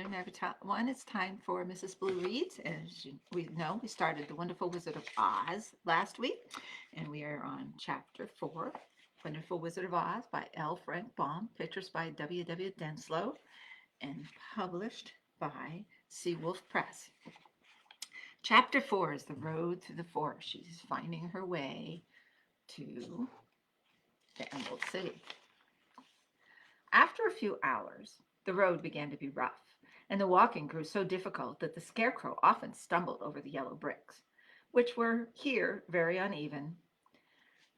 everyone. It's time for Mrs. Blue Reads. As we know, we started The Wonderful Wizard of Oz last week, and we are on Chapter 4, Wonderful Wizard of Oz by L. Frank Baum, pictures by W. W. Denslow, and published by Seawolf Press. Chapter 4 is the road through the forest. She's finding her way to the Emerald City. After a few hours, the road began to be rough, and the walking grew so difficult that the Scarecrow often stumbled over the yellow bricks, which were here very uneven.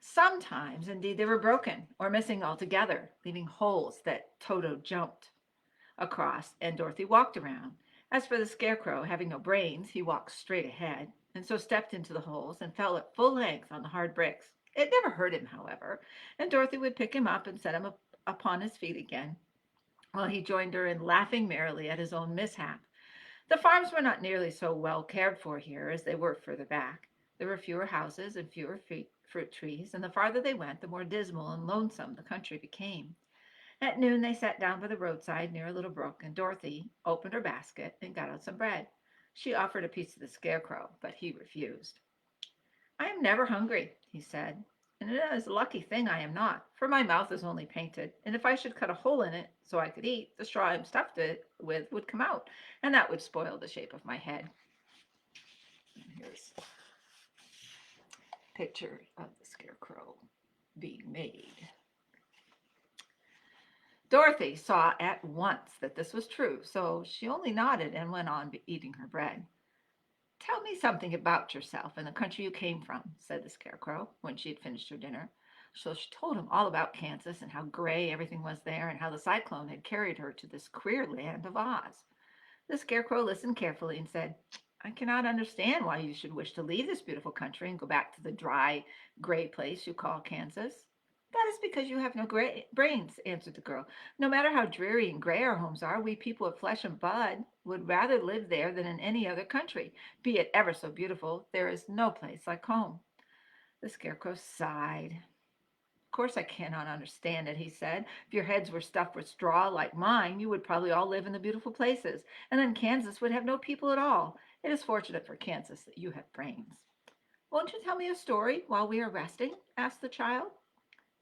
Sometimes, indeed, they were broken or missing altogether, leaving holes that Toto jumped across and Dorothy walked around. As for the Scarecrow, having no brains, he walked straight ahead, and so stepped into the holes and fell at full length on the hard bricks. It never hurt him, however, and Dorothy would pick him up and set him upon his feet again, while he joined her in laughing merrily at his own mishap. The farms were not nearly so well cared for here as they were further back. There were fewer houses and fewer fruit trees, and the farther they went, the more dismal and lonesome the country became. At noon they sat down by the roadside near a little brook, and Dorothy opened her basket and got out some bread. She offered a piece to the Scarecrow, but he refused. "I am never hungry," he said, "and it is a lucky thing I am not, for my mouth is only painted, and if I should cut a hole in it so I could eat, the straw I am stuffed it with would come out, and that would spoil the shape of my head." And here's a picture of the Scarecrow being made. Dorothy saw at once that this was true, so she only nodded and went on eating her bread. "Tell me something about yourself and the country you came from," said the Scarecrow, when she had finished her dinner. So she told him all about Kansas and how gray everything was there, and how the cyclone had carried her to this queer land of Oz. The Scarecrow listened carefully and said, "I cannot understand why you should wish to leave this beautiful country and go back to the dry, gray place you call Kansas." "That is because you have no brains," answered the girl. "No matter how dreary and gray our homes are, we people of flesh and blood would rather live there than in any other country. Be it ever so beautiful, there is no place like home." The Scarecrow sighed. "Of course I cannot understand it," he said. "If your heads were stuffed with straw like mine, you would probably all live in the beautiful places, and then Kansas would have no people at all. It is fortunate for Kansas that you have brains." "Won't you tell me a story while we are resting?" asked the child.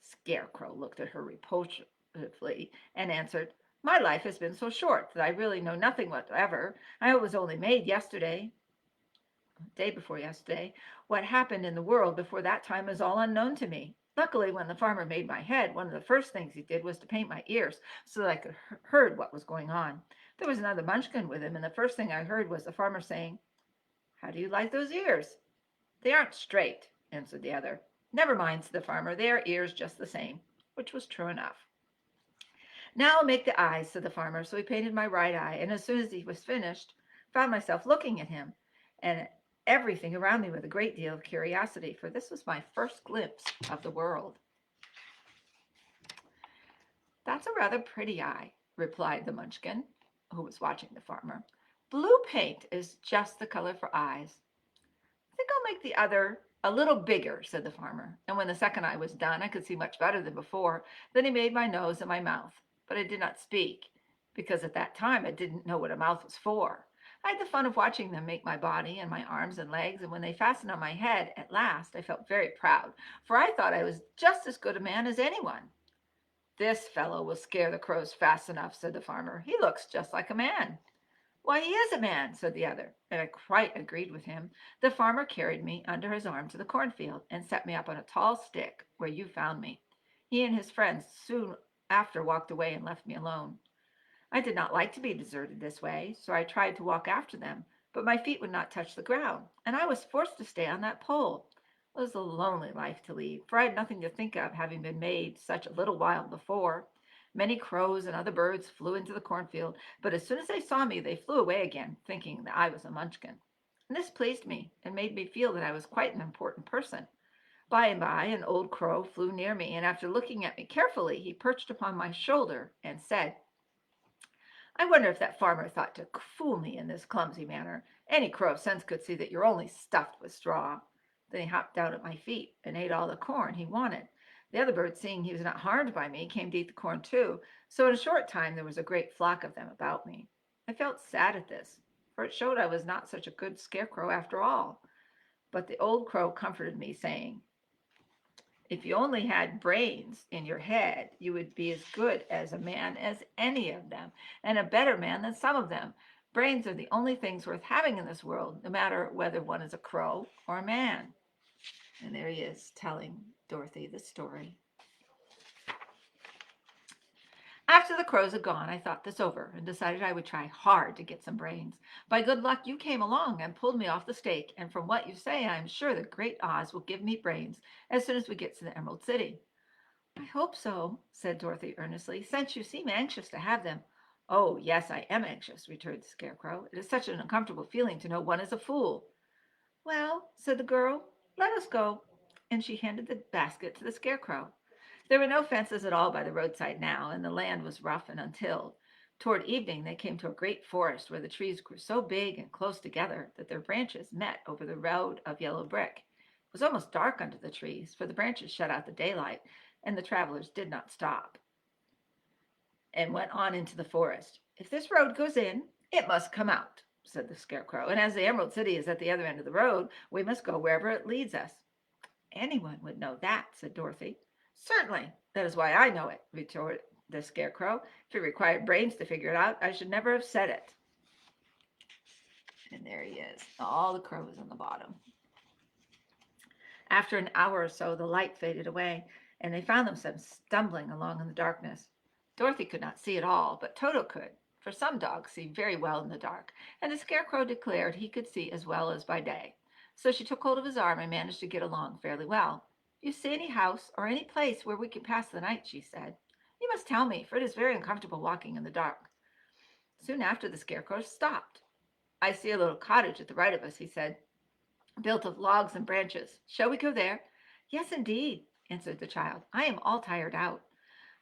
Scarecrow looked at her reproachfully and answered, "My life has been so short that I really know nothing whatever. I was only made yesterday, day before yesterday. What happened in the world before that time is all unknown to me. Luckily, when the farmer made my head, one of the first things he did was to paint my ears so that I could heard what was going on. There was another Munchkin with him, and the first thing I heard was the farmer saying, 'How do you like those ears?' 'They aren't straight,' answered the other. 'Never mind,' said the farmer. 'They are ears just the same,' which was true enough. 'Now I'll make the eyes,' said the farmer. So he painted my right eye, and as soon as he was finished, found myself looking at him and everything around me with a great deal of curiosity, for this was my first glimpse of the world." "That's a rather pretty eye," replied the Munchkin, who was watching the farmer. "Blue paint is just the color for eyes." "I think I'll make the other a little bigger," said the farmer. And when the second eye was done, I could see much better than before. Then he made my nose and my mouth, but I did not speak, because at that time I didn't know what a mouth was for. I had the fun of watching them make my body and my arms and legs, and when they fastened on my head at last, I felt very proud, for I thought I was just as good a man as anyone. "This fellow will scare the crows fast enough," said the farmer. "He looks just like a man." "Why, he is a man," said the other, and I quite agreed with him. The farmer carried me under his arm to the cornfield and set me up on a tall stick where you found me. He and his friends soon after walked away and left me alone. I did not like to be deserted this way, so I tried to walk after them, but my feet would not touch the ground, and I was forced to stay on that pole. It was a lonely life to lead, for I had nothing to think of, having been made such a little while before. Many crows and other birds flew into the cornfield, but as soon as they saw me, they flew away again, thinking that I was a Munchkin. And this pleased me and made me feel that I was quite an important person. By and by, an old crow flew near me, and after looking at me carefully, he perched upon my shoulder and said, "I wonder if that farmer thought to fool me in this clumsy manner. Any crow of sense could see that you're only stuffed with straw." Then he hopped down at my feet and ate all the corn he wanted. The other birds, seeing he was not harmed by me, came to eat the corn too, so in a short time there was a great flock of them about me. I felt sad at this, for it showed I was not such a good scarecrow after all. But the old crow comforted me, saying, if you only had brains in your head, you would be as good as a man as any of them, and a better man than some of them. Brains are the only things worth having in this world, no matter whether one is a crow or a man. And there he is telling Dorothy the story. After the crows had gone, I thought this over and decided I would try hard to get some brains. By good luck, you came along and pulled me off the stake, and from what you say, I am sure the great Oz will give me brains as soon as we get to the Emerald City. I hope so, said Dorothy earnestly, since you seem anxious to have them. Oh, yes, I am anxious, returned the Scarecrow. It is such an uncomfortable feeling to know one is a fool. Well, said the girl, let us go. And she handed the basket to the Scarecrow. There were no fences at all by the roadside now, and the land was rough and untilled. Toward evening, they came to a great forest where the trees grew so big and close together that their branches met over the road of yellow brick. It was almost dark under the trees, for the branches shut out the daylight, and the travelers did not stop and went on into the forest. If this road goes in, it must come out, said the Scarecrow. And as the Emerald City is at the other end of the road, we must go wherever it leads us. Anyone would know that, said Dorothy. Certainly. That is why I know it, retorted the Scarecrow. If it required brains to figure it out, I should never have said it. And there he is, all the crows on the bottom. After an hour or so, the light faded away, and they found themselves stumbling along in the darkness. Dorothy could not see at all, but Toto could, for some dogs see very well in the dark, and the Scarecrow declared he could see as well as by day. So she took hold of his arm and managed to get along fairly well. You see any house or any place where we can pass the night, she said. You must tell me, for it is very uncomfortable walking in the dark. Soon after, the Scarecrow stopped. I see a little cottage at the right of us, he said, built of logs and branches. Shall we go there? Yes, indeed, answered the child. I am all tired out.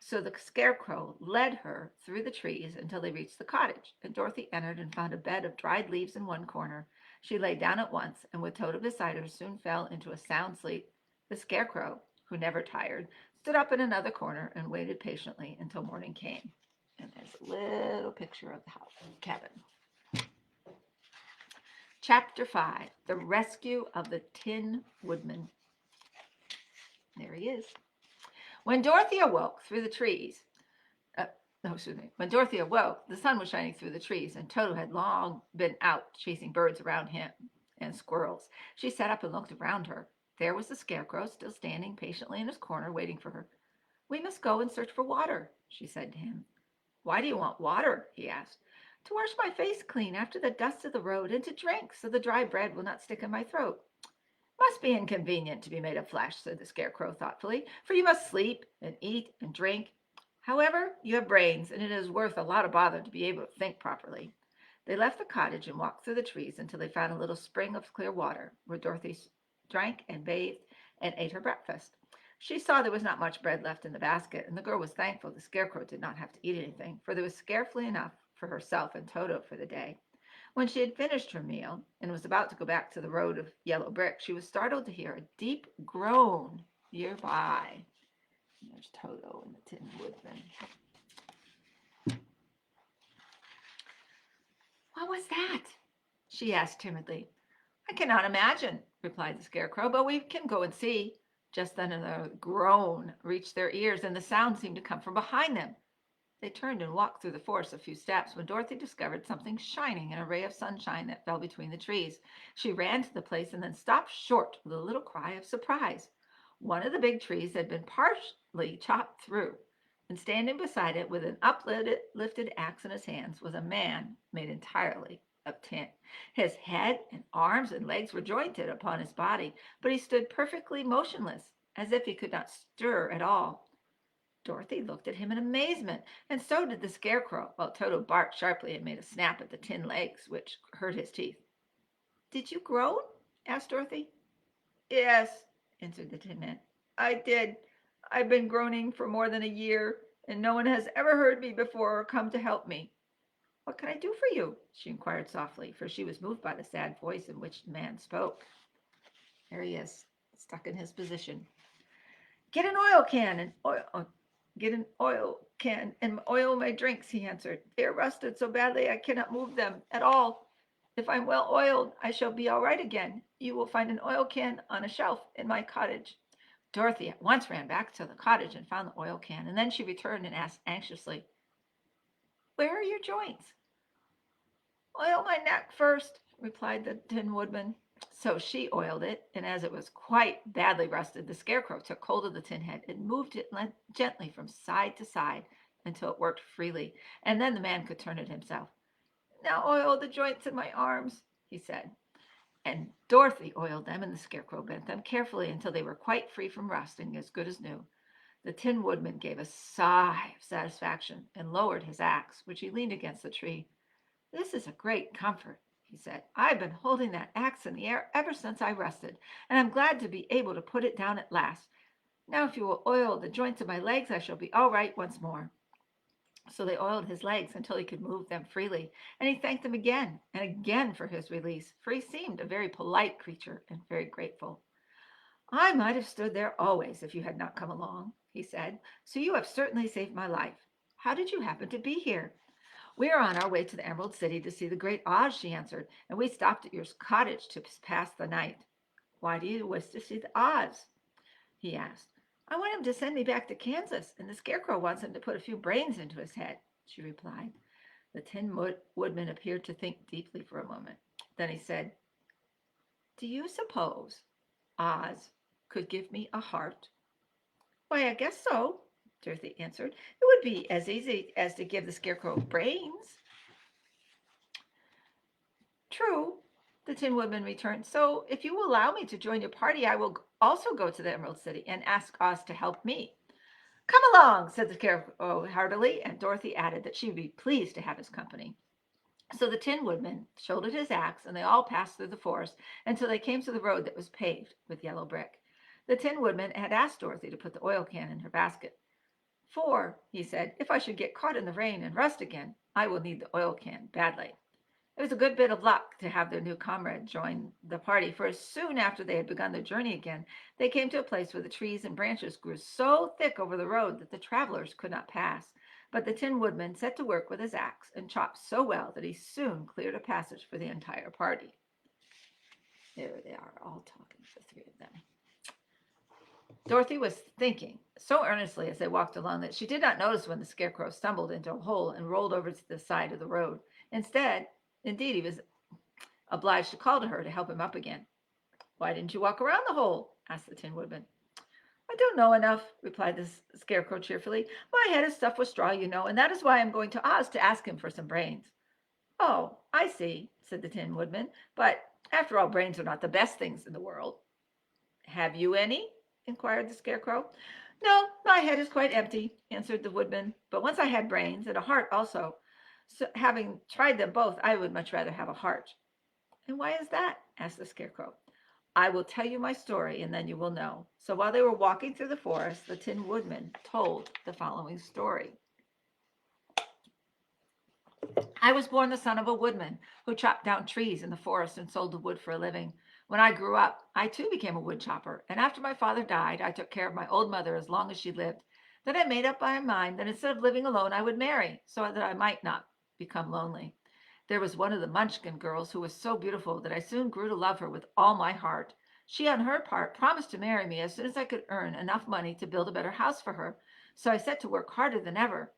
So the Scarecrow led her through the trees until they reached the cottage, and Dorothy entered and found a bed of dried leaves in one corner. She lay down at once, and with Toto beside her, soon fell into a sound sleep. The Scarecrow, who never tired, stood up in another corner and waited patiently until morning came. And there's a little picture of the house, cabin. Chapter 5, The Rescue of the Tin Woodman. There he is. When Dorothy awoke through the trees, no, excuse me. When Dorothy awoke, the sun was shining through the trees, and Toto had long been out chasing birds around him and squirrels. She sat up and looked around her. There was the Scarecrow, still standing patiently in his corner, waiting for her. We must go and search for water, she said to him. Why do you want water? He asked. To wash my face clean after the dust of the road, and to drink so the dry bread will not stick in my throat. Must be inconvenient to be made of flesh, said the Scarecrow thoughtfully, for you must sleep and eat and drink. However, you have brains, and it is worth a lot of bother to be able to think properly. They left the cottage and walked through the trees until they found a little spring of clear water, where Dorothy drank and bathed and ate her breakfast. She saw there was not much bread left in the basket, and the girl was thankful the Scarecrow did not have to eat anything, for there was scarcely enough for herself and Toto for the day. When she had finished her meal and was about to go back to the road of yellow brick, she was startled to hear a deep groan nearby. There's Toto and the Tin Woodman. What was that? She asked timidly. I cannot imagine, replied the Scarecrow, but we can go and see. Just then another groan reached their ears, and the sound seemed to come from behind them. They turned and walked through the forest a few steps when Dorothy discovered something shining in a ray of sunshine that fell between the trees. She ran to the place and then stopped short with a little cry of surprise. One of the big trees had been partially chopped through, and standing beside it with an uplifted axe in his hands was a man made entirely of tin. His head and arms and legs were jointed upon his body, but he stood perfectly motionless, as if he could not stir at all. Dorothy looked at him in amazement, and so did the Scarecrow, while Toto barked sharply and made a snap at the tin legs, which hurt his teeth. Did you groan? Asked Dorothy. Yes, answered the Tin Man. I did. I've been groaning for more than a year, and no one has ever heard me before or come to help me. What can I do for you? She inquired softly, for she was moved by the sad voice in which the man spoke. There he is, stuck in his position. Get an oil can and get an oil can and oil my drinks, he answered. They are rusted so badly I cannot move them at all. If I'm well oiled, I shall be all right again. You will find an oil can on a shelf in my cottage. Dorothy at once ran back to the cottage and found the oil can, and then she returned and asked anxiously, Where are your joints? Oil my neck first, replied the Tin Woodman. So she oiled it, and as it was quite badly rusted, the Scarecrow took hold of the tin head and moved it gently from side to side until it worked freely, and then the man could turn it himself. Now oil the joints in my arms, he said. And Dorothy oiled them, and the Scarecrow bent them carefully until they were quite free from rust and as good as new. The Tin Woodman gave a sigh of satisfaction and lowered his axe, which he leaned against the tree. This is a great comfort, he said. I've been holding that axe in the air ever since I rested, and I'm glad to be able to put it down at last. Now, if you will oil the joints of my legs, I shall be all right once more. So they oiled his legs until he could move them freely, and he thanked them again and again for his release, for he seemed a very polite creature and very grateful. I might have stood there always if you had not come along, he said, so you have certainly saved my life. How did you happen to be here? We are on our way to the Emerald City to see the great Oz, she answered, and we stopped at your cottage to pass the night. Why do you wish to see the Oz? He asked. I want him to send me back to Kansas, and the Scarecrow wants him to put a few brains into his head, she replied. The Tin Woodman appeared to think deeply for a moment. Then he said, Do you suppose Oz could give me a heart? Why, I guess so, Dorothy answered. It would be as easy as to give the Scarecrow brains. True, the Tin Woodman returned. So, if you will allow me to join your party, I will also go to the Emerald City and ask Oz to help me. Come along, said the Scarecrow heartily, and Dorothy added that she would be pleased to have his company. So the Tin Woodman shouldered his axe, and they all passed through the forest until they came to the road that was paved with yellow brick. The Tin Woodman had asked Dorothy to put the oil can in her basket. For, he said, if I should get caught in the rain and rust again, I will need the oil can badly. It was a good bit of luck to have their new comrade join the party, for soon after they had begun their journey again, they came to a place where the trees and branches grew so thick over the road that the travelers could not pass. But the Tin Woodman set to work with his axe and chopped so well that he soon cleared a passage for the entire party. There they are, all talking, the three of them. Dorothy was thinking so earnestly as they walked along that she did not notice when the Scarecrow stumbled into a hole and rolled over to the side of the road. Indeed, he was obliged to call to her to help him up again. Why didn't you walk around the hole? Asked the Tin Woodman. I don't know enough, replied the Scarecrow cheerfully. My head is stuffed with straw, you know, and that is why I'm going to Oz to ask him for some brains. Oh, I see, said the Tin Woodman. But after all, brains are not the best things in the world. Have you any? Inquired the Scarecrow. No, my head is quite empty, answered the Woodman. But once I had brains and a heart also. So having tried them both, I would much rather have a heart. And why is that? Asked the Scarecrow. I will tell you my story, and then you will know. So while they were walking through the forest, the Tin Woodman told the following story. I was born the son of a woodman who chopped down trees in the forest and sold the wood for a living. When I grew up, I too became a wood chopper, and after my father died, I took care of my old mother as long as she lived. Then I made up my mind that instead of living alone, I would marry, so that I might not become lonely. There was one of the Munchkin girls who was so beautiful that I soon grew to love her with all my heart. She, on her part, promised to marry me as soon as I could earn enough money to build a better house for her, so I set to work harder than ever.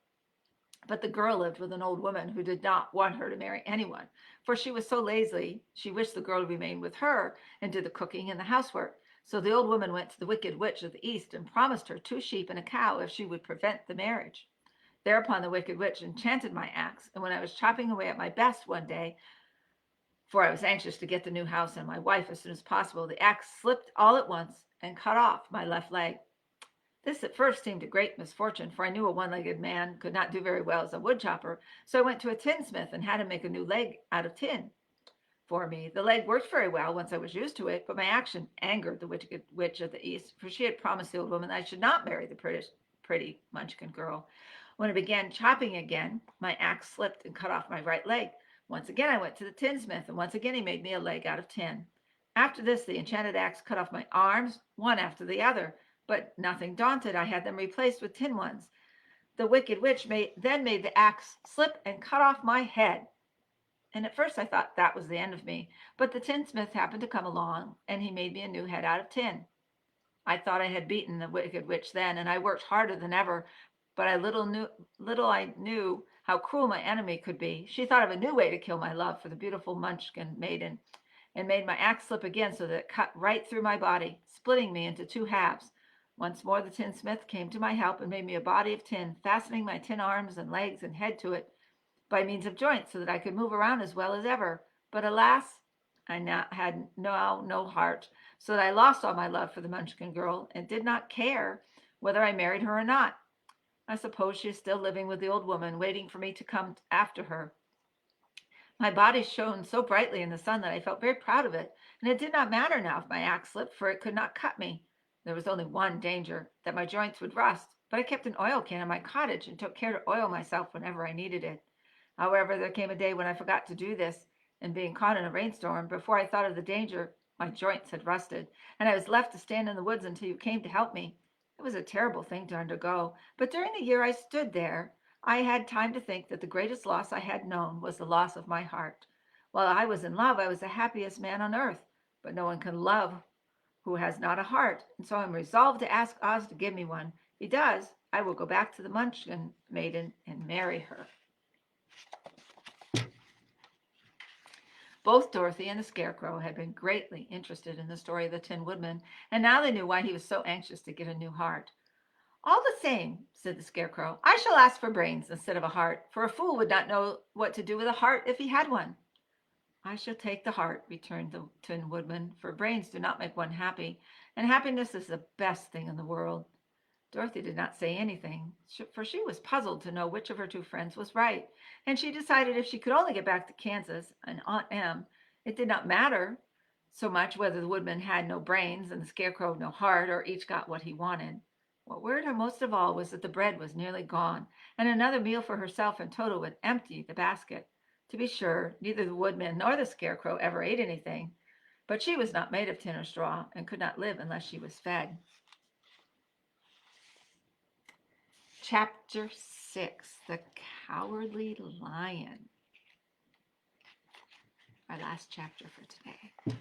But the girl lived with an old woman who did not want her to marry anyone, for she was so lazy she wished the girl to remain with her and do the cooking and the housework. So the old woman went to the Wicked Witch of the East and promised her 2 sheep and a cow if she would prevent the marriage. Thereupon the Wicked Witch enchanted my axe, and when I was chopping away at my best one day, for I was anxious to get the new house and my wife as soon as possible, the axe slipped all at once and cut off my left leg. This at first seemed a great misfortune, for I knew a one-legged man could not do very well as a wood chopper, so I went to a tinsmith and had him make a new leg out of tin for me. The leg worked very well once I was used to it, but my action angered the Wicked Witch of the East, for she had promised the old woman that I should not marry the pretty Munchkin girl. When I began chopping again, my axe slipped and cut off my right leg. Once again I went to the tinsmith, and once again he made me a leg out of tin. After this, the enchanted axe cut off my arms, one after the other. But nothing daunted, I had them replaced with tin ones. The wicked witch then made the axe slip and cut off my head. And at first I thought that was the end of me, but the tinsmith happened to come along, and he made me a new head out of tin. I thought I had beaten the wicked witch then, and I worked harder than ever, but little I knew how cruel my enemy could be. She thought of a new way to kill my love for the beautiful Munchkin maiden, and made my axe slip again so that it cut right through my body, splitting me into two halves. Once more the tinsmith came to my help and made me a body of tin, fastening my tin arms and legs and head to it by means of joints so that I could move around as well as ever. But alas, I had no heart, so that I lost all my love for the Munchkin girl and did not care whether I married her or not. I suppose she is still living with the old woman, waiting for me to come after her. My body shone so brightly in the sun that I felt very proud of it, and it did not matter now if my axe slipped, for it could not cut me. There was only one danger, that my joints would rust, but I kept an oil can in my cottage and took care to oil myself whenever I needed it. However, there came a day when I forgot to do this, and being caught in a rainstorm, before I thought of the danger, my joints had rusted, and I was left to stand in the woods until you came to help me. It was a terrible thing to undergo, but during the year I stood there, I had time to think that the greatest loss I had known was the loss of my heart. While I was in love, I was the happiest man on earth, but no one can love who has not a heart, and so I'm resolved to ask Oz to give me one. If he does, I will go back to the Munchkin maiden and marry her. Both Dorothy and the Scarecrow had been greatly interested in the story of the Tin Woodman, and now they knew why he was so anxious to get a new heart. All the same, said the Scarecrow, I shall ask for brains instead of a heart, for a fool would not know what to do with a heart if he had one. I shall take the heart, returned the Tin Woodman, for brains do not make one happy, and happiness is the best thing in the world. Dorothy did not say anything, for she was puzzled to know which of her two friends was right, and she decided if she could only get back to Kansas and Aunt Em, it did not matter so much whether the woodman had no brains and the Scarecrow no heart, or each got what he wanted. What worried her most of all was that the bread was nearly gone, and another meal for herself and Toto would empty the basket. To be sure, neither the woodman nor the Scarecrow ever ate anything, but she was not made of tin or straw, and could not live unless she was fed. Chapter 6, The Cowardly Lion. Our last chapter for today.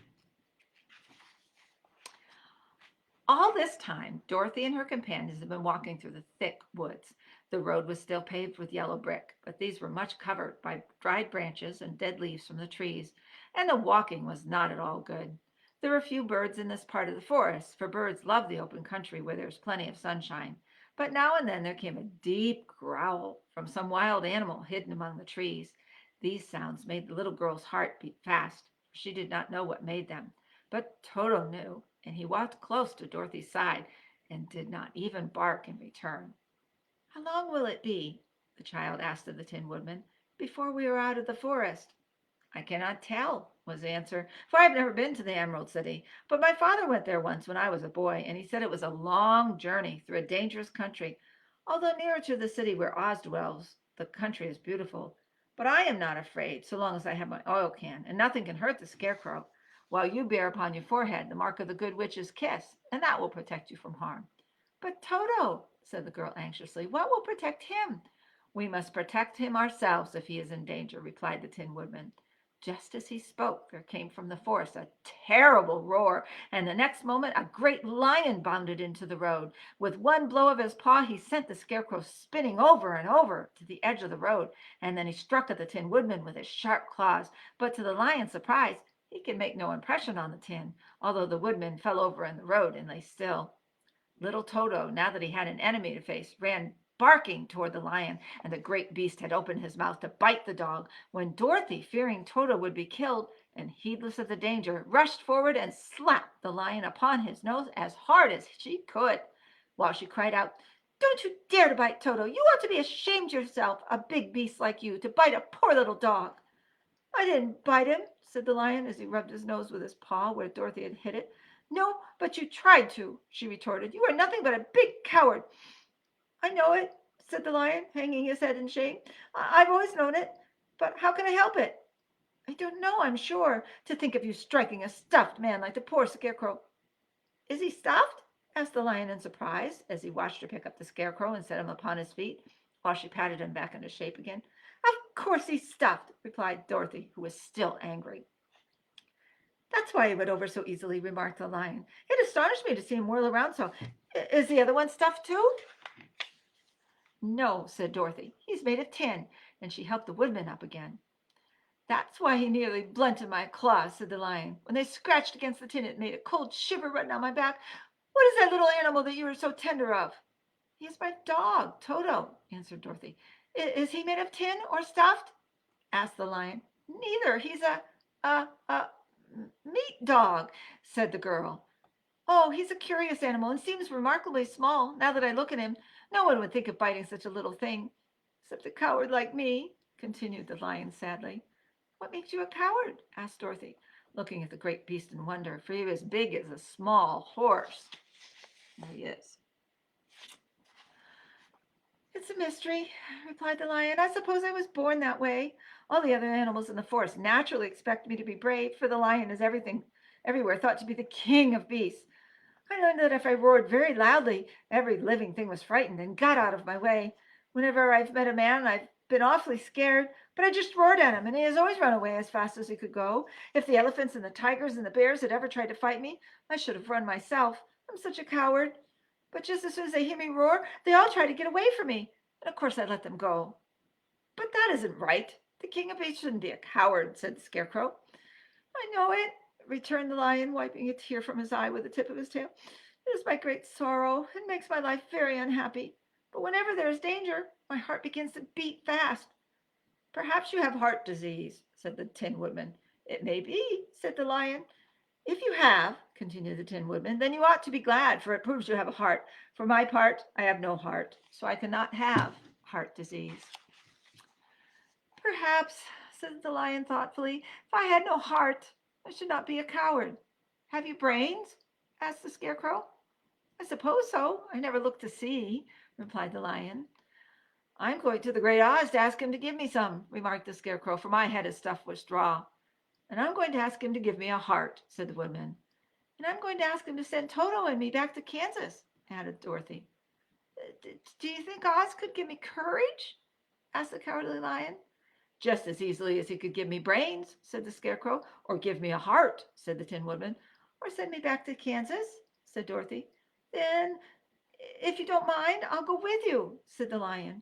All this time, Dorothy and her companions had been walking through the thick woods. The road was still paved with yellow brick, but these were much covered by dried branches and dead leaves from the trees, and the walking was not at all good. There were few birds in this part of the forest, for birds love the open country where there is plenty of sunshine. But now and then there came a deep growl from some wild animal hidden among the trees. These sounds made the little girl's heart beat fast, for she did not know what made them. But Toto knew, and he walked close to Dorothy's side and did not even bark in return. How long will it be, the child asked of the Tin Woodman, before we are out of the forest? I cannot tell, was the answer, for I have never been to the Emerald City. But my father went there once when I was a boy, and he said it was a long journey through a dangerous country. Although nearer to the city where Oz dwells, the country is beautiful. But I am not afraid, so long as I have my oil can, and nothing can hurt the Scarecrow, while you bear upon your forehead the mark of the Good Witch's kiss, and that will protect you from harm. But Toto, said the girl anxiously, what will protect him? We must protect him ourselves if he is in danger, replied the Tin Woodman. Just as he spoke, there came from the forest a terrible roar, and the next moment a great lion bounded into the road. With one blow of his paw, he sent the Scarecrow spinning over and over to the edge of the road, and then he struck at the Tin Woodman with his sharp claws. But to the lion's surprise, he could make no impression on the tin, although the woodman fell over in the road and lay still. Little Toto, now that he had an enemy to face, ran barking toward the lion, and the great beast had opened his mouth to bite the dog, when Dorothy, fearing Toto would be killed, and heedless of the danger, rushed forward and slapped the lion upon his nose as hard as she could, while she cried out, "Don't you dare to bite Toto! You ought to be ashamed yourself, a big beast like you, to bite a poor little dog!" "I didn't bite him," said the lion, as he rubbed his nose with his paw where Dorothy had hit it. "No, but you tried to," she retorted. "You are nothing but a big coward." "I know it," said the lion, hanging his head in shame. "I've always known it, but how can I help it?" "I don't know, I'm sure. To think of you striking a stuffed man like the poor Scarecrow." "Is he stuffed?" asked the lion in surprise, as he watched her pick up the Scarecrow and set him upon his feet. while she patted him back into shape again. Of course he's stuffed, replied Dorothy, who was still angry. That's why he went over so easily, remarked the lion. It astonished me to see him whirl around so. Is the other one stuffed too? No, said Dorothy. He's made of tin, and she helped the woodman up again. That's why he nearly blunted my claws, said the lion. When they scratched against the tin, it made a cold shiver run down my back. What is that little animal that you are so tender of? He is my dog, Toto, answered Dorothy. Is he made of tin or stuffed? Asked the lion. Neither. He's a meat dog, said the girl. Oh, he's a curious animal and seems remarkably small. Now that I look at him, no one would think of biting such a little thing, except a coward like me, continued the lion sadly. What makes you a coward? Asked Dorothy, looking at the great beast in wonder, for he was big as a small horse. There he is. It's a mystery, replied the lion. I suppose I was born that way. All the other animals in the forest naturally expect me to be brave, for the lion is everywhere thought to be the king of beasts. I learned that if I roared very loudly, every living thing was frightened and got out of my way. Whenever I've met a man, I've been awfully scared, but I just roared at him, and he has always run away as fast as he could go. If the elephants and the tigers and the bears had ever tried to fight me, I should have run myself. I'm such a coward. But just as soon as they hear me roar, they all try to get away from me, and of course I let them go. But that isn't right. The king of beasts shouldn't be a coward, said the scarecrow. I know it, returned the lion, wiping a tear from his eye with the tip of his tail. It is my great sorrow. It makes my life very unhappy. But whenever there is danger, my heart begins to beat fast. Perhaps you have heart disease, said the Tin Woodman. It may be, said the lion. If you have, continued the Tin Woodman, then you ought to be glad, for it proves you have a heart. For my part, I have no heart, so I cannot have heart disease. Perhaps, said the lion thoughtfully, if I had no heart, I should not be a coward. Have you brains? Asked the scarecrow. I suppose so. I never looked to see, replied the lion. I'm going to the Great Oz to ask him to give me some, remarked the scarecrow, for my head is stuffed with straw. And I'm going to ask him to give me a heart, said the woodman. And I'm going to ask him to send Toto and me back to Kansas, added Dorothy. Do you think Oz could give me courage? Asked the cowardly lion. Just as easily as he could give me brains, said the scarecrow, or give me a heart, said the Tin Woodman, or send me back to Kansas, said Dorothy. Then, if you don't mind, I'll go with you, said the lion,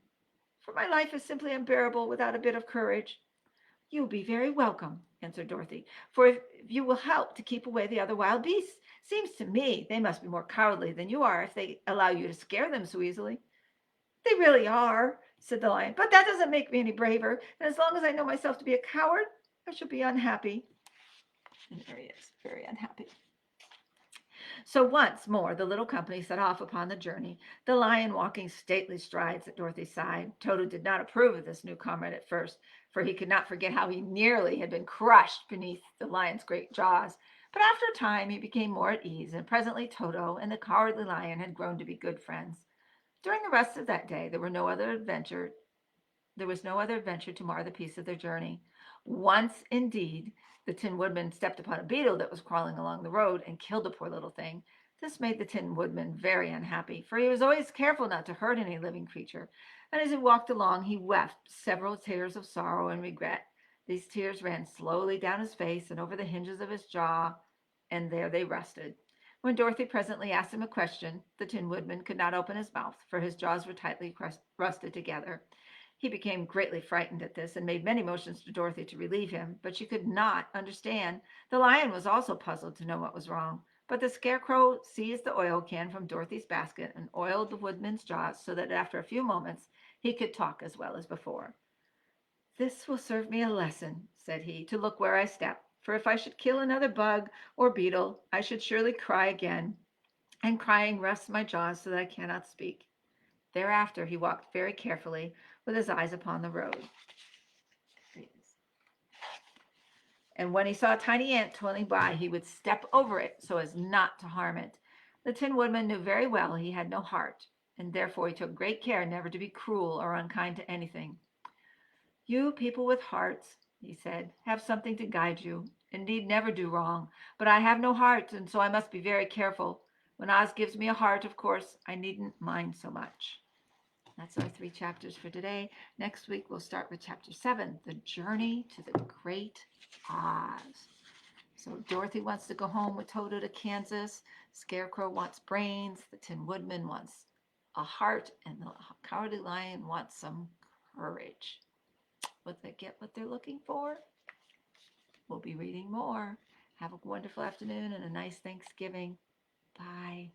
for my life is simply unbearable without a bit of courage. You'll be very welcome, answered Dorothy, for if you will help to keep away the other wild beasts. Seems to me they must be more cowardly than you are if they allow you to scare them so easily. They really are, said the lion, but that doesn't make me any braver, and as long as I know myself to be a coward, I shall be unhappy. And there he is, very unhappy. So once more the little company set off upon the journey, the lion walking stately strides at Dorothy's side. Toto did not approve of this new comrade at first, for he could not forget how he nearly had been crushed beneath the lion's great jaws. But after a time he became more at ease, and presently Toto and the cowardly lion had grown to be good friends. During the rest of that day there was no other adventure to mar the peace of their journey. Once, indeed, the Tin Woodman stepped upon a beetle that was crawling along the road and killed the poor little thing. This made the Tin Woodman very unhappy, for he was always careful not to hurt any living creature, and as he walked along he wept several tears of sorrow and regret. These tears ran slowly down his face and over the hinges of his jaw, and there they rested. When Dorothy presently asked him a question, the Tin Woodman could not open his mouth, for his jaws were tightly rusted together. He became greatly frightened at this and made many motions to Dorothy to relieve him, but she could not understand. The lion was also puzzled to know what was wrong, but the scarecrow seized the oil can from Dorothy's basket and oiled the woodman's jaws so that after a few moments he could talk as well as before. This will serve me a lesson, said he, to look where I step. For if I should kill another bug or beetle, I should surely cry again, and crying rests my jaws so that I cannot speak. Thereafter he walked very carefully, with his eyes upon the road. And when he saw a tiny ant twiddling by, he would step over it so as not to harm it. The Tin Woodman knew very well he had no heart, and therefore he took great care never to be cruel or unkind to anything. You people with hearts, he said, have something to guide you, and need never do wrong. But I have no heart, and so I must be very careful. When Oz gives me a heart, of course, I needn't mind so much. That's our 3 chapters for today. Next week, we'll start with chapter 7, The Journey to the Great Oz. So Dorothy wants to go home with Toto to Kansas. Scarecrow wants brains. The Tin Woodman wants a heart. And the Cowardly Lion wants some courage. Will they get what they're looking for? We'll be reading more. Have a wonderful afternoon and a nice Thanksgiving. Bye.